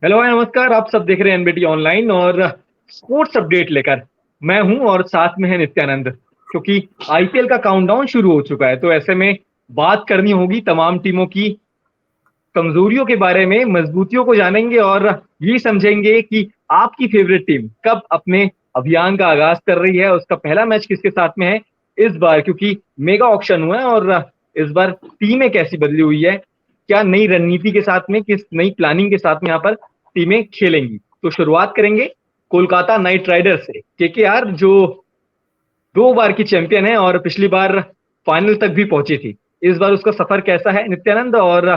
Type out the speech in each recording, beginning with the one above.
Hello भाई, नमस्कार। आप सब देख रहे हैं एनबीटी ऑनलाइन और स्पोर्ट्स अपडेट लेकर मैं हूं और साथ में है नित्यानंद। क्योंकि आईपीएल का काउंटडाउन शुरू हो चुका है तो ऐसे में बात करनी होगी तमाम टीमों की कमजोरियों के बारे में, मजबूतियों को जानेंगे और ये समझेंगे कि आपकी फेवरेट टीम कब अपने अभियान का आगाज कर रही है, उसका पहला मैच किसके साथ में है इस बार। क्योंकि मेगा ऑक्शन हुआ है और इस बार टीमें कैसी बदली हुई है, क्या नई रणनीति के साथ में, किस नई प्लानिंग के साथ में यहाँ पर टीमें खेलेंगी। तो शुरुआत करेंगे कोलकाता नाइट राइडर्स से। केकेआर जो 2 बार की चैंपियन है और पिछली बार फाइनल तक भी पहुंची थी, इस बार उसका सफर कैसा है नित्यानंद? और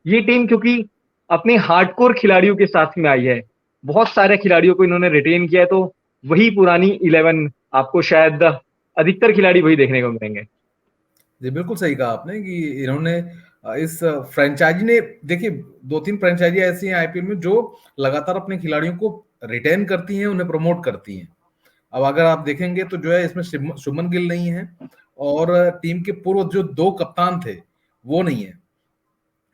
ये टीम क्योंकि अपने हार्डकोर खिलाड़ियों के साथ में आई है, बहुत सारे खिलाड़ियों को इन्होंने रिटेन किया है, तो वही पुरानी 11 आपको शायद अधिकतर खिलाड़ी वही देखने को मिलेंगे। जी, बिल्कुल सही कहा आपने कि इन्होंने इस फ्रेंचाइजी ने देखिए 2-3 फ्रेंचाइजी ऐसी हैं आईपीएल में जो लगातार अपने खिलाड़ियों को रिटेन करती हैं, उन्हें प्रमोट करती हैं। अब अगर आप देखेंगे तो जो है इसमें शुभमन गिल नहीं है और टीम के पूर्व जो 2 कप्तान थे, वो नहीं है।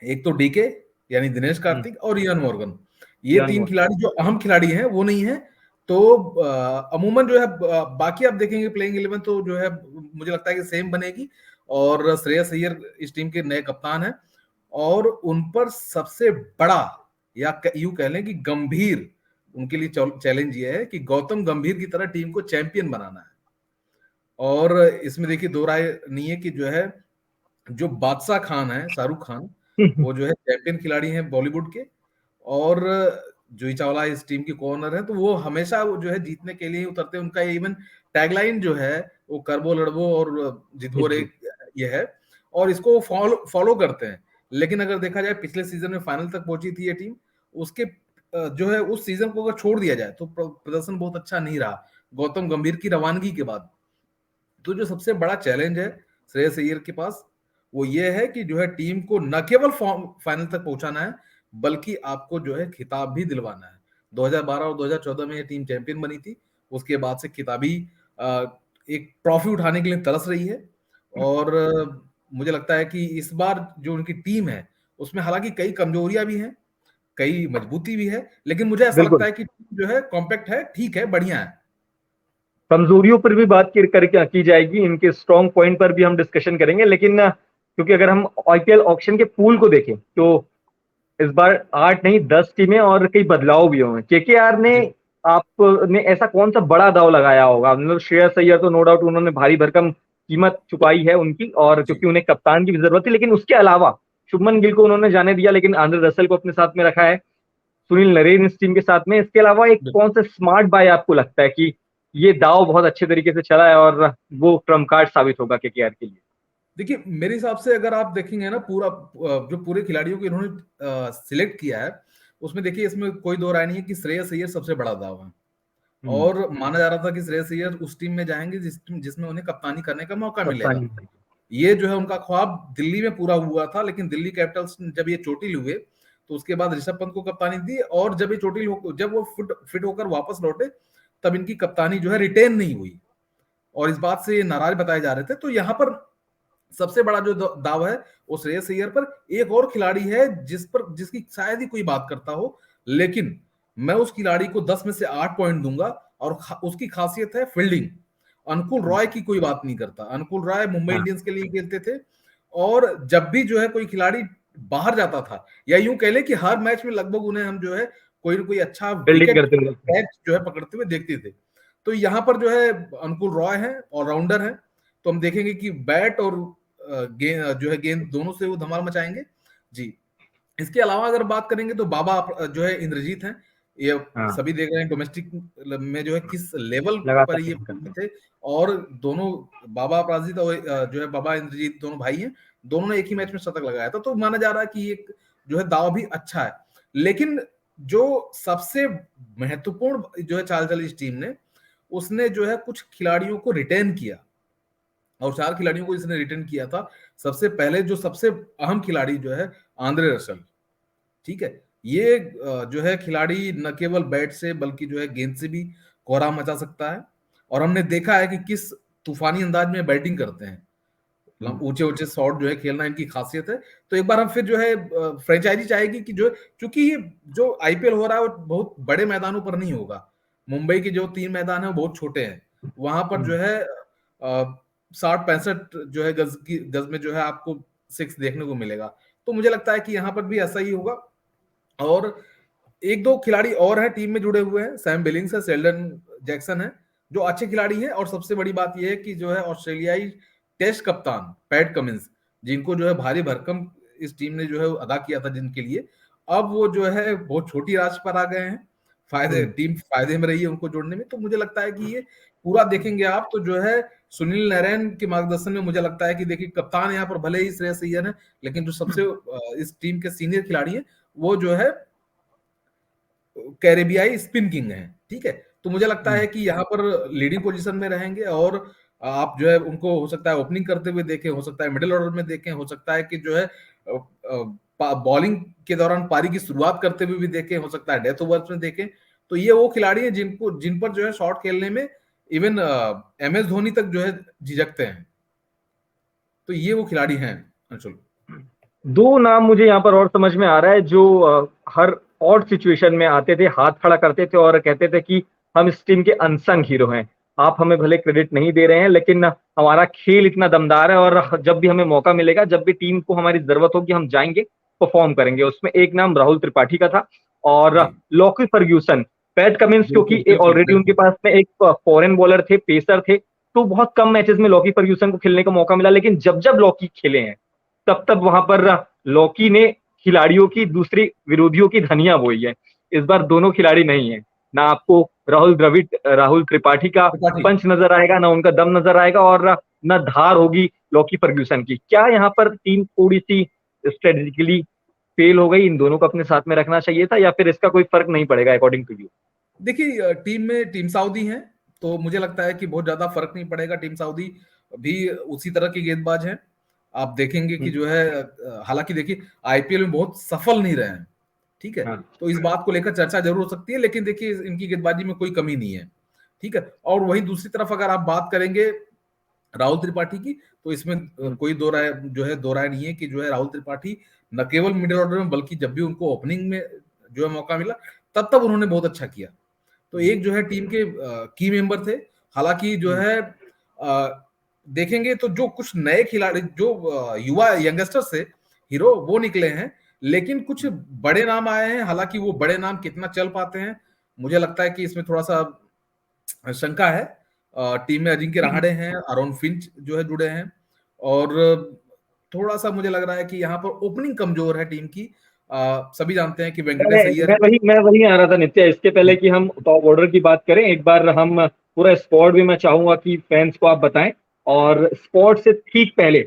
एक तो डीके यानी दिनेश कार्तिक और इयान मॉर्गन। ये यान 3 मोर खिलाड़ी जो अहम खिलाड़ी हैं, वो नहीं है। तो अमूमन जो है बाकी आप देखेंगे प्लेइंग 11 तो जो है मुझे लगता है कि सेम बनेगी और श्रेयस अय्यर इस टीम के नए कप्तान हैं और उन पर सबसे बड़ा या यूं कह लें कि गंभीर उनके लिए चैलेंज ये है कि गौतम गंभीर की तरह टीम को चैंपियन बनाना है। और इसमें देखिए दो राय नहीं है कि जो है जो बादशाह खान है शाहरुख खान, वो जो है चैंपियन खिलाड़ी हैं बॉलीवुड के और जूही चावला इस टीम की को-ओनर है, तो वो हमेशा वो जो है जीतने के लिए ही उतरते हैं। उनका इवन टैगलाइन जो है वो करबो लड़बो और जितबो रे ये है और इसको फॉलो फॉलो करते हैं। लेकिन अगर देखा जाए पिछले सीजन में फाइनल तक पहुंची थी ये टीम, उसके जो है उस सीजन को अगर छोड़ दिया जाए तो प्रदर्शन बहुत अच्छा नहीं रहा गौतम गंभीर की रवानगी के बाद। तो जो सबसे बड़ा चैलेंज है श्रेयस अय्यर के पास वो ये है कि जो है टीम को न केवल फाइनल तक पहुंचाना है बल्कि आपको जो है खिताब भी दिलवाना है। 2012 और 2014 में ये टीम चैंपियन बनी थी। उसके बाद से खिताबी अ, एक ट्रॉफी उठाने के लिए तरस रही है और मुझे लगता है कि इस बार जो उनकी टीम है उसमें हालांकि कई कमजोरियां भी हैं, कई मजबूती भी है, लेकिन मुझे ऐसा लगता बिल्कुल। है कि जो है कॉम्पैक्ट है, ठीक है, बढ़िया है। कमजोरियों पर भी बात करके की जाएगी, इनके स्ट्रॉन्ग पॉइंट पर भी हम डिस्कशन करेंगे, लेकिन क्योंकि अगर हम आईपीएल ऑक्शन के पूल को देखें तो इस बार 8 नहीं 10 टीमें और कई बदलाव भी हुए हैं। केकेआर ने, जी आपने ऐसा कौन सा बड़ा दाव लगाया होगा? मतलब श्रेयस अय्यर तो नो डाउट उन्होंने भारी भरकम कीमत चुकाई है उनकी, और जी क्योंकि उन्हें कप्तान की भी जरूरत थी, लेकिन उसके अलावा शुभमन गिल को उन्होंने जाने दिया, लेकिन आंद्रे रसल को अपने साथ में रखा है, सुनील नरेन इस टीम के साथ में। इसके अलावा एक कौन सा स्मार्ट बाय आपको लगता है कि ये दाव बहुत अच्छे तरीके से चला है और वो ट्रम्प कार्ड साबित होगा केकेआर के लिए? देखिए मेरे हिसाब से अगर आप देखेंगे ना पूरा जो पूरे खिलाड़ियों को इन्होंने सिलेक्ट किया है उसमें देखिए इसमें कोई दो राय नहीं है कि श्रेयस अय्यर सबसे बड़ा दाव है। हम्म। और माना जा रहा था कि श्रेयस अय्यर उस टीम में जाएंगे जिसमें उन्हें कप्तानी करने का मौका मिलेगा। कप्तानी। ये जो है उनका ख्वाब दिल्ली में पूरा हुआ था, लेकिन दिल्ली कैपिटल्स जब ये चोटिल हुए तो उसके बाद ऋषभ पंत को कप्तानी दी और जब ये जब वो फिट होकर वापस लौटे तब इनकी कप्तानी जो है रिटेन नहीं हुई और इस बात से ये नाराज बताए जा रहे थे। तो यहाँ पर सबसे बड़ा जो दाव है वो श्रेयस अय्यर पर। एक और खिलाड़ी है जिसकी शायद ही कोई बात करता हो, लेकिन मैं उस खिलाड़ी को 10 में से 8 पॉइंट दूंगा और उसकी खासियत है फील्डिंग। अनुकूल रॉय की कोई बात नहीं करता। अनुकूल रॉय मुंबई हाँ, इंडियंस के लिए खेलते थे और जब भी जो है कोई खिलाड़ी बाहर जाता था या यूं कह ले कि हर मैच में लगभग उन्हें हम जो है कोई ना कोई अच्छा फील्डिंग विकेट करते हुए। कैच जो है पकड़ते हुए देखते थे। तो यहाँ पर जो है अनुकूल रॉय है, ऑलराउंडर है, तो हम देखेंगे कि बैट और गेंद जो है गेंद दोनों से वो धमाल मचाएंगे। जी इसके अलावा अगर बात करेंगे तो बाबा जो है इंद्रजीत हैं। ये हाँ, सभी देख रहे हैं डोमेस्टिक में जो है किस लेवल पर लगातार ये काम करते हैं। थे। और दोनों बाबा अपराजित और जो है बाबा इंद्रजीत दोनों भाई हैं। दोनों ने एक ही मैच में शतक लगाया था, तो माना जा रहा है कि एक जो है दाव भी अच्छा है। लेकिन जो सबसे महत्वपूर्ण जो है चाल चली इस टीम ने, उसने जो है कुछ खिलाड़ियों को रिटेन किया और 4 खिलाड़ियों को इसने रिटेन किया था। सबसे पहले जो सबसे अहम खिलाड़ी जो है आंद्रे रसल, ठीक है। ये जो है खिलाड़ी न केवल बैट से बल्कि जो है गेंद से भी कोहराम मचा सकता है और हमने देखा है कि किस तूफानी अंदाज में बैटिंग करते हैं। ऊंचे ऊंचे शॉट जो है खेलना इनकी खासियत है। तो एक बार हम फिर जो है फ्रेंचाइजी चाहेगी कि जो, क्योंकि ये जो आईपीएल हो रहा है वो बहुत बड़े मैदानों पर नहीं होगा। मुंबई के जो 3 मैदान है वो बहुत छोटे हैं, वहां पर जो है 60-65 जो है गज में जो है आपको 6 देखने को मिलेगा। तो मुझे लगता है कि यहाँ पर भी ऐसा ही होगा। और एक दो खिलाड़ी और हैं टीम में जुड़े हुए हैं, सैम बिलिंग्स है, शेल्डन जैक्सन है, जो अच्छे खिलाड़ी हैं। और सबसे बड़ी बात यह है कि जो है ऑस्ट्रेलियाई टेस्ट कप्तान पैट कमिंस, जिनको जो है भारी भरकम इस टीम ने जो है अदा किया था जिनके लिए, अब वो जो है बहुत छोटी राशि पर आ गए हैं। टीम फायदे में रही है उनको जोड़ने में। तो मुझे लगता है कि ये पूरा देखेंगे आप तो जो है सुनील नारायण के मार्गदर्शन में मुझे लगता है कि देखिए कप्तान यहाँ पर भले ही श्रेयस अय्यर है, लेकिन जो सबसे इस टीम के सीनियर खिलाड़ी हैं वो जो है कैरेबियाई स्पिन किंग है। ठीक है, तो मुझे लगता है कि यहाँ पर लीडिंग पोजीशन में रहेंगे। और आप जो है उनको हो सकता है ओपनिंग करते हुए देखें, हो सकता है मिडिल ऑर्डर में देखें, हो सकता है कि जो है बॉलिंग के दौरान पारी की शुरुआत करते हुए भी देखें, हो सकता है डेथ ओवर्स में देखें। तो ये वो खिलाड़ी हैं जिन पर जो है शॉट खेलने में इवन MS धोनी तक जो है झिझकते हैं। तो ये वो खिलाड़ी हैं अंशुल। दो नाम मुझे यहाँ पर और समझ में आ रहा है जो हर ऑड सिचुएशन में आते थे, हाथ खड़ा करते थे और कहते थे कि हम इस टीम के अनसंग हीरो हैं। आप हमें भले क्रेडिट नहीं दे रहे हैं, लेकिन हमारा खेल इतना दमदार है और जब भी हमें मौका मिलेगा, जब भी टीम को हमारी जरूरत होगी, हम जाएंगे, परफॉर्म करेंगे। उसमें एक नाम राहुल त्रिपाठी का था और लॉकी फर्ग्यूसन, पैट कमिंस, क्योंकि ऑलरेडी उनके पास में एक फॉरेन बॉलर थे, पेसर थे, तो बहुत कम मैचेस में लॉकी फर्ग्यूसन को खेलने का मौका मिला। लेकिन जब जब लॉकी खेले हैं, तब तब वहां पर लॉकी ने खिलाड़ियों की, दूसरी विरोधियों की धनिया बोई है। इस बार दोनों खिलाड़ी नहीं है, ना आपको राहुल द्रविड़, राहुल त्रिपाठी का पंच नजर आएगा, ना उनका दम नजर आएगा, और ना धार होगी लॉकी फर्ग्यूसन की। क्या यहाँ पर टीम थोड़ी सी स्ट्रेटेजिकली फेल हो गई? इन दोनों को अपने साथ में रखना चाहिए था, या फिर इसका कोई फर्क नहीं पड़ेगा अकॉर्डिंग टू यू? देखिए टीम में टीम सऊदी है, तो मुझे लगता है कि बहुत ज्यादा फर्क नहीं पड़ेगा। टीम सऊदी भी उसी तरह की गेंदबाज है। आप देखेंगे कि जो है हालांकि देखिए आईपीएल में बहुत सफल नहीं रहे हैं, ठीक है, तो इस बात को लेकर चर्चा जरूर हो सकती है, लेकिन देखिए इनकी गेंदबाजी में कोई कमी नहीं है। ठीक है, और वहीं दूसरी तरफ अगर आप बात करेंगे राहुल त्रिपाठी की, तो इसमें कोई दो राय जो है दो राय नहीं है कि जो है राहुल त्रिपाठी न केवल मिडिल ऑर्डर में, बल्कि जब भी उनको ओपनिंग में जो है मौका मिला, तब तब उन्होंने बहुत अच्छा किया। तो एक जो है टीम के की मेंबर थे। हालांकि जो है देखेंगे तो जो कुछ नए खिलाड़ी, जो युवा यंगस्टर से हीरो वो निकले हैं, लेकिन कुछ बड़े नाम आए हैं। हालांकि वो बड़े नाम कितना चल पाते हैं, मुझे लगता है कि इसमें थोड़ा सा शंका है। टीम में अजिंक्य रहाणे हैं, अरुण फिंच जो है जुड़े हैं, और थोड़ा सा मुझे लग रहा है कि यहाँ पर ओपनिंग कमजोर है टीम की। सभी जानते हैं कि वेंकटेश अय्यर, मैं वही आ रहा था नित्या। इसके पहले कि हम टॉप ऑर्डर की बात करें, एक बार हम पूरा स्क्वाड भी मैं चाहूंगा कि फैंस को आप बताएं। और स्क्वाड से ठीक पहले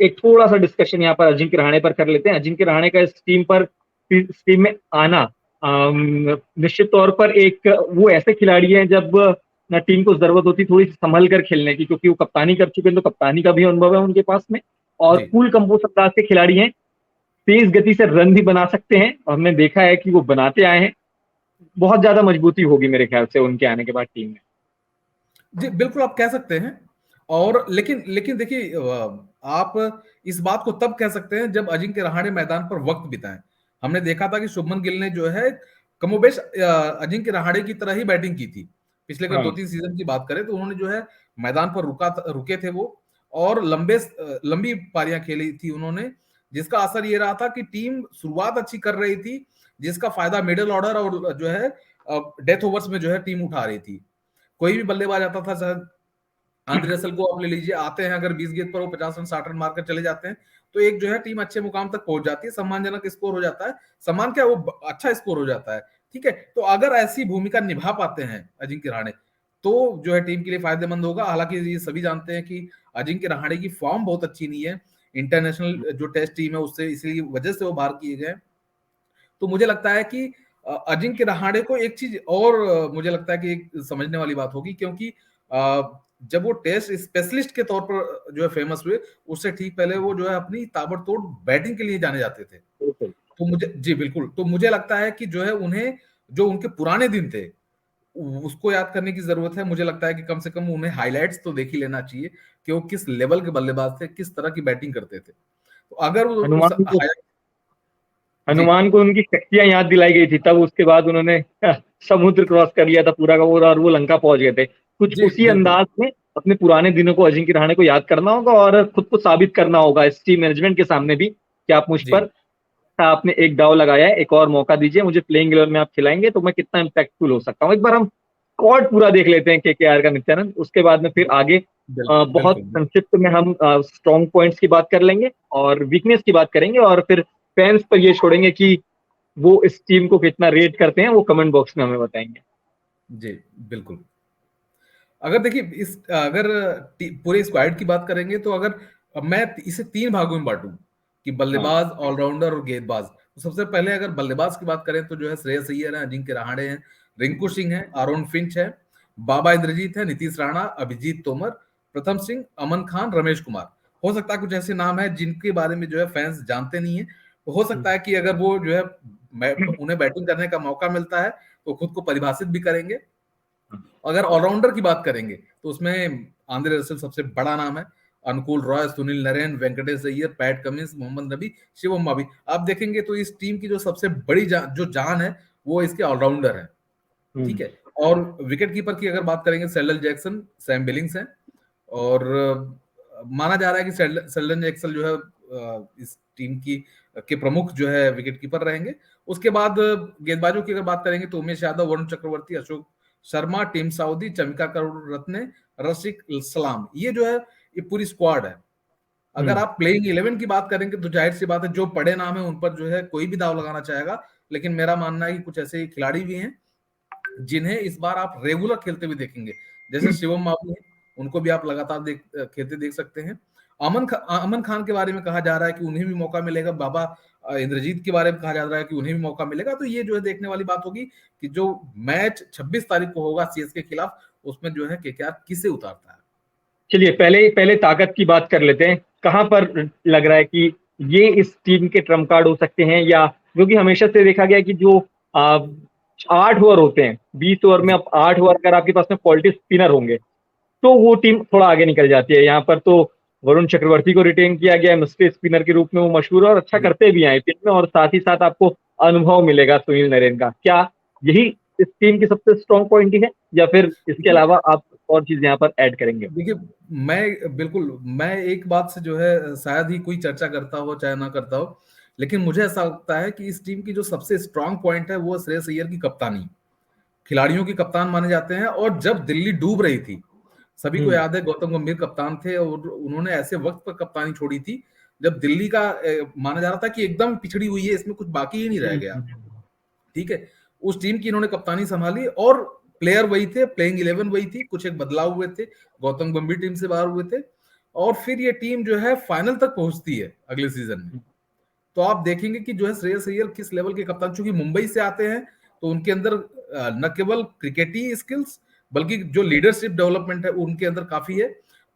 एक थोड़ा सा डिस्कशन यहाँ पर अजिंक्य रहाणे पर कर लेते हैं। अजिंक्य रहाणे का इस टीम में आना निश्चित तौर पर एक वो ऐसे खिलाड़ी हैं, जब टीम को जरूरत होती थोड़ी सी संभल कर खेलने की, क्योंकि वो कप्तानी कर चुके हैं, तो कप्तानी का भी अनुभव है उनके पास में, और कूल कंपोज अंदाज के खिलाड़ी हैं, तेज गति से रन भी बना सकते हैं, और हमने देखा है कि वो बनाते आए हैं। बहुत ज्यादा मजबूती होगी मेरे ख्याल से उनके आने के बाद टीम में। जी बिल्कुल आप कह सकते हैं। और लेकिन लेकिन देखिए आप इस बात को तब कह सकते हैं जब अजिंक्य रहाणे मैदान पर वक्त बिताएं। हमने देखा था कि शुभमन गिल ने जो है कमोबेश अजिंक्य रहाणे की तरह ही बैटिंग की थी। पिछले अगर 2-3 सीजन की बात करें तो उन्होंने जो है मैदान पर रुके थे वो, और लंबी पारियां खेली थी उन्होंने, जिसका असर ये रहा था कि टीम शुरुआत अच्छी कर रही थी, जिसका फायदा मिडिल ऑर्डर और जो है डेथ ओवर्स में जो है टीम उठा रही थी। कोई भी बल्लेबाज आता था, शायद आंद्रे रसल को आप ले लीजिए, आते हैं अगर 20 गेंद पर वो 50 रन 60 रन मारकर चले जाते हैं, तो एक जो है टीम अच्छे मुकाम तक पहुंच जाती है, सम्मानजनक स्कोर हो जाता है, सम्मान क्या वो अच्छा स्कोर हो जाता है। ठीक है, तो अगर ऐसी भूमिका निभा पाते हैं अजिंक्य रहाणे, तो जो है टीम के लिए फायदेमंद होगा। हालांकि ये सभी जानते हैं कि अजिंक्य रहाणे की फॉर्म बहुत अच्छी नहीं है, इंटरनेशनल जो टेस्ट टीम है उससे, इसलिए वजह से वो बाहर किए गए। तो मुझे लगता है कि अजिंक्य रहाणे को एक चीज और मुझे लगता है कि एक समझने वाली बात होगी, क्योंकि जब वो टेस्ट स्पेशलिस्ट के तौर पर जो है फेमस हुए, उससे ठीक पहले वो जो है अपनी ताबड़तोड़ बैटिंग के लिए जाने जाते थे। तो मुझे, जी बिल्कुल, तो मुझे लगता है कि जो है उन्हें, जो उनके पुराने दिन थे, उसको याद करने की जरूरत है। मुझे लगता है कि कम से कम उन्हें हाइलाइट्स तो देख ही लेना चाहिए कि वो किस लेवल के बल्लेबाज थे, किस तरह की बैटिंग करते थे। तो अगर वो उस हनुमान को जी हनुमान को उनकी शक्तियां याद दिलाई गई थी, तब उसके बाद उन्होंने समुद्र क्रॉस कर लिया था पूरा का पूरा, और वो लंका पहुंच गए थे। कुछ जी उसी बिल्कुल। अंदाज में अपने पुराने दिनों को अजिंक्य रहाणे को याद करना होगा और खुद को साबित करना होगा इस टीम मैनेजमेंट के सामने भी कि आप मुझ जी पर, आपने एक दाव लगाया है, एक और मौका दीजिए मुझे, प्लेइंग 11 में आप खिलाएंगे तो मैं कितना इम्पैक्टफुल हो सकता हूँ। एक बार हम स्क्वाड पूरा देख लेते हैं केकेआर का नित्यानंद, उसके बाद में फिर आगे बिल्कुल बहुत बिल्कुल। संक्षिप्त में हम स्ट्रॉन्ग पॉइंट्स की बात कर लेंगे और वीकनेस की बात करेंगे, और फिर फैंस पर ये छोड़ेंगे कि वो इस टीम को कितना रेट करते हैं, वो कमेंट बॉक्स में हमें बताएंगे। जी बिल्कुल। अगर देखिए अगर पूरे स्क्वाड की बात करेंगे तो अगर अब मैं इसे तीन भागों में बांटूं कि हाँ। बल्लेबाज, ऑलराउंडर और गेंदबाज, तो सबसे पहले अगर बल्लेबाज की बात करें तो जो है श्रेयस अय्यर है, अजिंक्य रहाणे हैं, रिंकू सिंह है, आरोन फिंच है, बाबा इंद्रजीत है, नीतीश राणा, अभिजीत तोमर, प्रथम सिंह, अमन खान, रमेश कुमार। हो सकता है कुछ ऐसे नाम है जिनके बारे में जो है फैंस जानते नहीं है, तो हो सकता है कि अगर वो जो है उन्हें बैटिंग करने का मौका मिलता है तो खुद को परिभाषित भी करेंगे। अगर ऑलराउंडर की बात करेंगे तो उसमें आंद्रे रसेल सबसे बड़ा नाम है, अनुकूल रॉय, सुनील नरेन, वेंकटेश अय्यर, पैट कमिंस, मोहम्मद नबी, शिवम मावी। आप देखेंगे तो इस टीम की जो सबसे बड़ी जो जान है वो इसके ऑलराउंडर है। ठीक है। और विकेट कीपर की अगर बात करेंगे, सेल्डन जैक्सन, सैम बिलिंग्स हैं, और माना जा रहा है कि सेल्डन जैक्सन जो है इस टीम की के प्रमुख जो है विकेट कीपर रहेंगे। उसके बाद गेंदबाजों की अगर बात करेंगे तो उमेश यादव, वरुण चक्रवर्ती, अशोक शर्मा, टीम साउदी, चमिका करुणरत्ने, रसिक सलाम, ये जो है ये पूरी स्क्वाड है। अगर आप प्लेइंग 11 की बात करेंगे तो जाहिर सी बात है जो बड़े नाम है उन पर जो है कोई भी दाव लगाना चाहेगा, लेकिन मेरा मानना है कि कुछ ऐसे खिलाड़ी भी हैं जिन्हें इस बार आप रेगुलर खेलते हुए देखेंगे, जैसे शिवम मावी है, उनको भी आप लगातार खेलते देख सकते हैं। अमन खान के बारे में कहा जा रहा है कि उन्हें भी मौका मिलेगा, बाबा इंद्रजीत के बारे में कहा जा रहा है कि उन्हें भी मौका मिलेगा। तो ये जो है देखने वाली बात होगी कि जो मैच 26 तारीख को होगा सीएसके के खिलाफ, उसमें जो है केकेआर किसे उतारता है। चलिए पहले पहले ताकत की बात कर लेते हैं, कहां पर लग रहा है कि ये इस टीम के ट्रम्प कार्ड हो सकते हैं, या क्योंकि हमेशा से देखा गया कि जो 8 ओवर होते हैं, 20 ओवर में जी अब 8 ओवर अगर आपके पास में क्वालिटी स्पिनर होंगे तो वो टीम थोड़ा आगे निकल जाती है। यहाँ पर तो वरुण चक्रवर्ती को रिटेन किया गया है, मिस्ट्री स्पिनर के रूप में वो मशहूर है और अच्छा जी करते भी हैं आईपीएल में, और साथ ही साथ आपको अनुभव मिलेगा सुनील नरेन का। क्या यही इस टीम की सबसे स्ट्रॉन्ग पॉइंट ही है, या फिर इसके देखिए अलावा आप और चीज यहाँ पर ऐड करेंगे? देखिए मैं एक बात से जो है शायद ही कोई चर्चा करता हो चाहे ना करता हो, लेकिन मुझे ऐसा लगता है कि इस टीम की जो सबसे स्ट्रांग पॉइंट है वो श्रेयस अय्यर की कप्तानी। खिलाड़ियों की कप्तान माने जाते हैं, और जब दिल्ली डूब रही थी, सभी को हम्म। याद है गौतम गंभीर कप्तान थे और उन्होंने ऐसे वक्त पर कप्तानी छोड़ी थी जब दिल्ली का माना जा रहा था कि एकदम पिछड़ी हुई है, इसमें कुछ बाकी ही नहीं रह गया। ठीक है। उस टीम की इन्होंने कप्तानी संभाली और प्लेयर वही थे, प्लेइंग 11 वही थी, कुछ एक बदलाव हुए थे, गौतम गंभीर टीम से बाहर हुए थे, और फिर ये टीम जो है फाइनल तक पहुंचती है अगले सीजन में। तो आप देखेंगे कि जो है श्रेयस अय्यर किस लेवल के कप्तान, चूंकि मुंबई से आते हैं तो उनके अंदर न केवल क्रिकेटी स्किल्स बल्कि जो लीडरशिप डेवलपमेंट है उनके अंदर काफी है।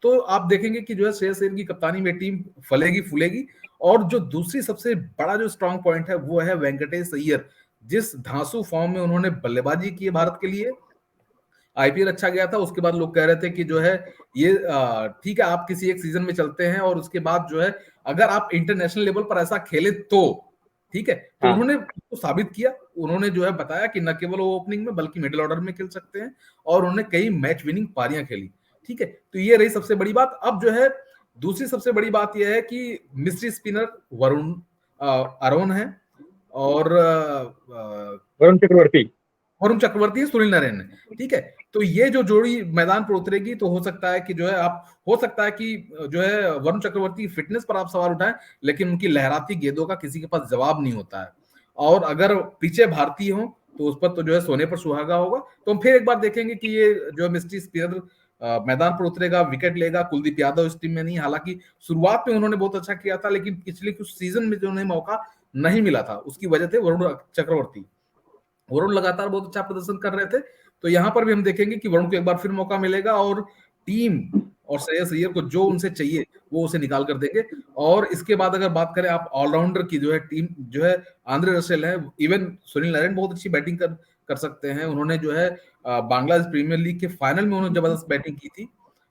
तो आप देखेंगे कि जो है श्रेयस अय्यर की कप्तानी में टीम फलेगी फूलेगी। और जो दूसरी सबसे बड़ा जो स्ट्रांग पॉइंट है वो है वेंकटेश अय्यर। जिस धांसू फॉर्म में उन्होंने बल्लेबाजी की है भारत के लिए, आईपीएल अच्छा गया था, उसके बाद लोग कह रहे थे कि जो है ये ठीक है आप किसी एक सीजन में चलते हैं और उसके बाद जो है अगर आप इंटरनेशनल लेवल पर ऐसा खेले तो ठीक है। तो हाँ। उन्होंने तो साबित किया, उन्होंने जो है बताया कि न केवल वो ओपनिंग में बल्कि मिडिल ऑर्डर में खेल सकते हैं, और उन्होंने कई मैच विनिंग पारियां खेली। ठीक है। तो ये रही सबसे बड़ी बात। अब जो है दूसरी सबसे बड़ी बात यह है कि मिस्ट्री स्पिनर वरुण अरोन है, और वरुण चक्रवर्ती। वरुण चक्रवर्ती है, सुनील नरेन है। ठीक है। तो ये जो जोड़ी मैदान पर उतरेगी तो हो सकता है कि जो है आप हो सकता है कि जो है वरुण चक्रवर्ती की फिटनेस पर आप सवाल उठाएं, लेकिन उनकी लहराती गेंदों का किसी के पास जवाब नहीं होता है। और अगर पीछे भारतीय हो तो उस पर तो जो है सोने पर सुहागा होगा। तो हम फिर एक बार देखेंगे कि ये जो है मिस्ट्री स्पिनर मैदान पर उतरेगा, विकेट लेगा। कुलदीप यादव इस टीम में नहीं, हालांकि शुरुआत में उन्होंने बहुत अच्छा किया था, लेकिन पिछले कुछ सीजन में जो उन्हें मौका नहीं मिला था उसकी वजह थे वरुण चक्रवर्ती। वरुण लगातार बहुत अच्छा प्रदर्शन कर रहे थे। तो यहां पर भी हम देखेंगे कि वरुण को एक बार फिर मौका मिलेगा, और टीम और श्रेयस अय्यर को जो उनसे चाहिए वो उसे निकाल कर देंगे। और इसके बाद अगर बात करें आप ऑलराउंडर की, जो है टीम जो है आंद्रे रसेल है, इवन सुनील नारायण बहुत अच्छी बैटिंग कर सकते हैं। उन्होंने जो है बांग्लादेश प्रीमियर लीग के फाइनल में उन्होंने जबरदस्त बैटिंग की थी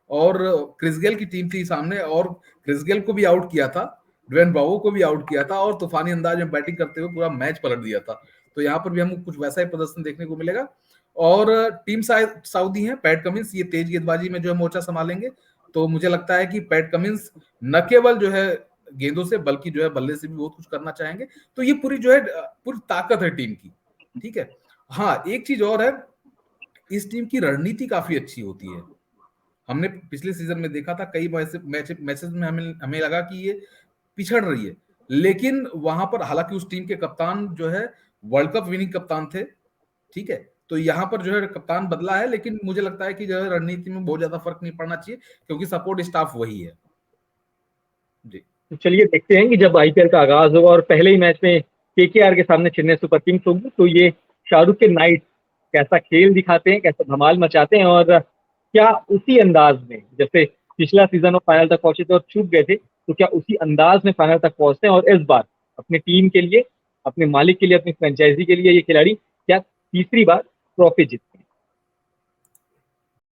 और क्रिस गेल की टीम थी सामने और क्रिस गेल को भी आउट किया था, ड्वेन ब्रावो को भी आउट किया था और तूफानी अंदाज में बैटिंग करते हुए पूरा मैच पलट दिया था। तो यहाँ पर भी हमको कुछ वैसा ही प्रदर्शन देखने को मिलेगा। और टीम सऊदी है, पैट कमिंस, ये तेज गेंदबाजी में जो है मोर्चा संभालेंगे। तो मुझे लगता है कि पैट कमिंस न केवल जो है गेंदों से बल्कि जो है बल्ले से भी बहुत कुछ करना चाहेंगे। तो ये पूरी जो है पूरी ताकत है टीम की, ठीक है। हाँ, एक चीज और है, इस टीम की रणनीति काफी अच्छी होती है। हमने पिछले सीजन में देखा था कई मैचेस में हमें लगा कि ये पिछड़ रही है, लेकिन वहां पर हालांकि उस टीम के कप्तान जो है वर्ल्ड कप विनिंग कप्तान थे, ठीक है। तो यहाँ पर जो है कप्तान बदला है, लेकिन मुझे लगता है कि जो है रणनीति में बहुत ज्यादा फर्क नहीं पड़ना चाहिए क्योंकि सपोर्ट स्टाफ वही है जी। तो चलिए देखते हैं कि जब आईपीएल का आगाज होगा और पहले ही मैच में केकेआर के सामने चेन्नई सुपर किंग्स होगी, तो ये शाहरुख के नाइट कैसा खेल दिखाते हैं, कैसा धमाल मचाते हैं और क्या उसी अंदाज में जैसे पिछला सीजन वो फाइनल तक पहुंचे थे और चूक गए थे, तो क्या उसी अंदाज में फाइनल तक पहुंचते हैं और इस बार अपनी टीम के लिए, अपने मालिक के लिए, अपनी फ्रेंचाइजी के लिए ये खिलाड़ी क्या तीसरी बार ट्रॉफी जीतते हैं।